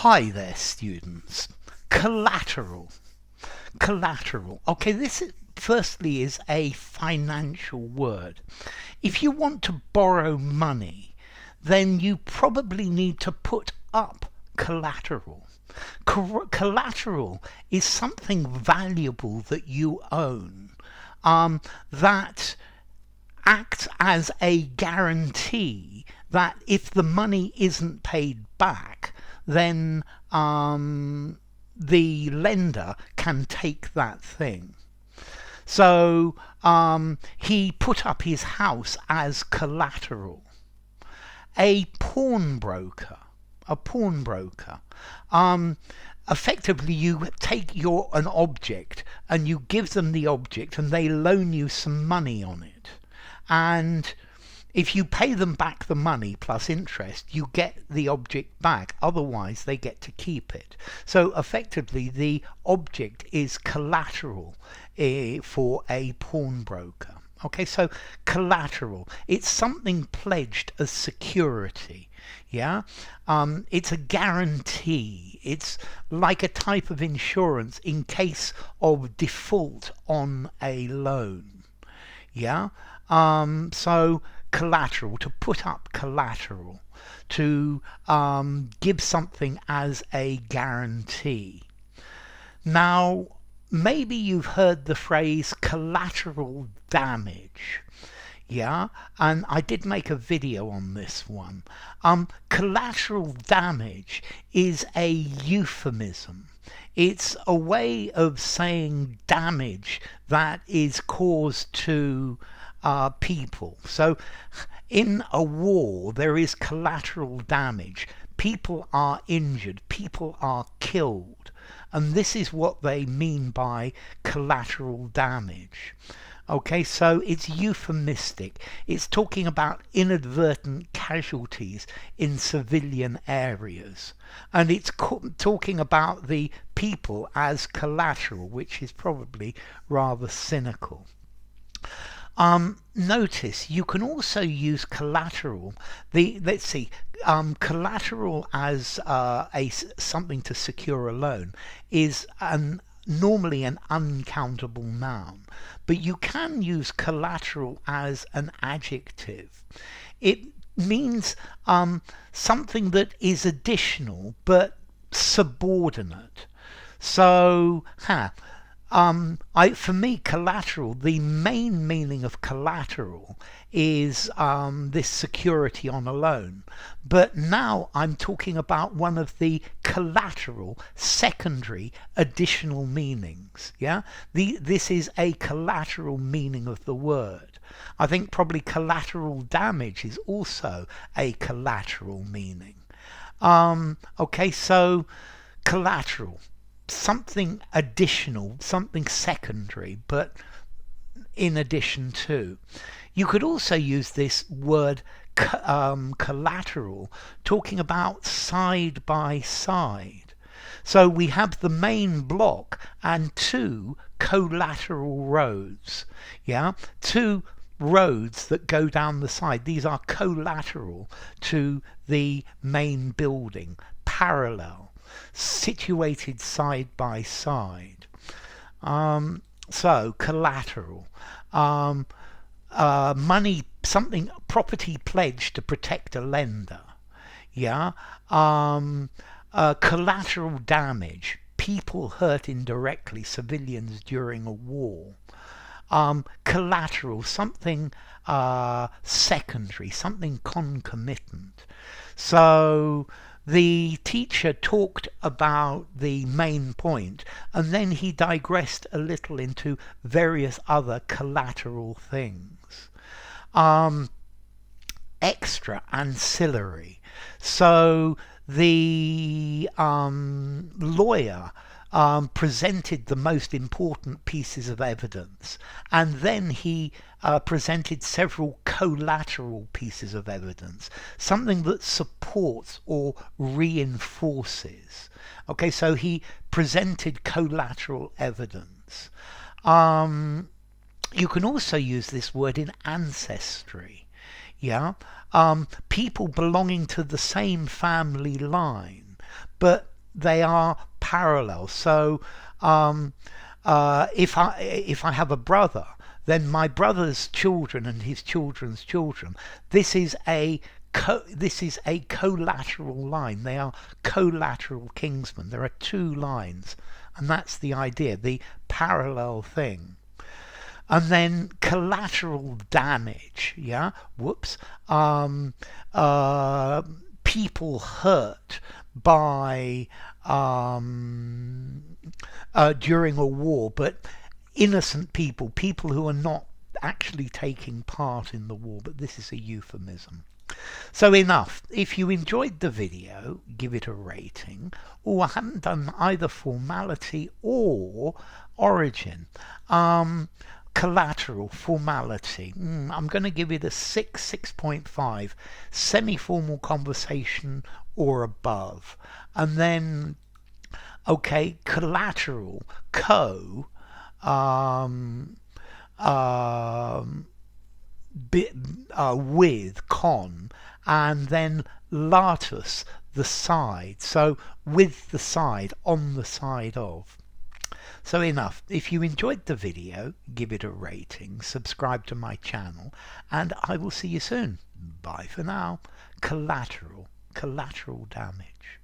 Hi there, students. Collateral. Collateral. Okay, firstly is a financial word. If you want to borrow money, then you probably need to put up collateral. Collateral is something valuable that you own, that acts as a guarantee that if the money isn't paid back, then the lender can take that thing. So he put up his house as collateral. A pawnbroker. A pawnbroker. Effectively, you take an object and you give them the object and they loan you some money on it. And if you pay them back the money plus interest, you get the object back. Otherwise, they get to keep it. So effectively, the object is collateral for a pawnbroker. Okay, so collateral. It's something pledged as security. Yeah, it's a guarantee. It's like a type of insurance in case of default on a loan. Yeah, so collateral, to put up collateral, to give something as a guarantee. Now, maybe you've heard the phrase collateral damage. Yeah, and I did make a video on this one. Collateral damage is a euphemism. It's a way of saying damage that is caused to people. So in a war, there is collateral damage. People are injured, people are killed. And this is what they mean by collateral damage. Okay, so it's euphemistic. It's talking about inadvertent casualties in civilian areas. And it's talking about the people as collateral, which is probably rather cynical. Notice you can also use collateral. Collateral as something to secure a loan is normally an uncountable noun, but you can use collateral as an adjective. It means something that is additional but subordinate. So, for me, collateral, the main meaning of collateral is this security on a loan. But now I'm talking about one of the collateral, secondary, additional meanings. Yeah, this is a collateral meaning of the word. I think probably collateral damage is also a collateral meaning. Okay, so collateral. Something additional, something secondary, but in addition to. You could also use this word collateral, talking about side by side. So we have the main block and two collateral roads. Yeah, two roads that go down the side. These are collateral to the main building, parallel, situated side by side. So collateral, money, something, property pledged to protect a lender. Yeah, collateral damage, people hurt indirectly, civilians during a war. Collateral, something secondary, something concomitant. So the teacher talked about the main point and then he digressed a little into various other collateral things. Extra, ancillary. So the lawyer presented the most important pieces of evidence, and then he presented several collateral pieces of evidence, something that supports or reinforces. Okay, so he presented collateral evidence. You can also use this word in ancestry. Yeah, people belonging to the same family line, but they are parallel. So if I have a brother, then my brother's children and his children's children, this is a collateral line. They are collateral kingsmen. There are two lines, and that's the idea, the parallel thing. And then collateral damage, yeah, whoops, people hurt by during a war, but innocent people, people who are not actually taking part in the war, but this is a euphemism. So enough. If you enjoyed the video, give it a rating. Oh, I haven't done either formality or origin. Collateral, formality. I'm going to give it a 6.5. Semi-formal conversation or above. And then, okay, collateral, with, con, and then latus, the side. So with the side, on the side of. So enough. If you enjoyed the video, give it a rating, subscribe to my channel, and I will see you soon. Bye for now. Collateral damage.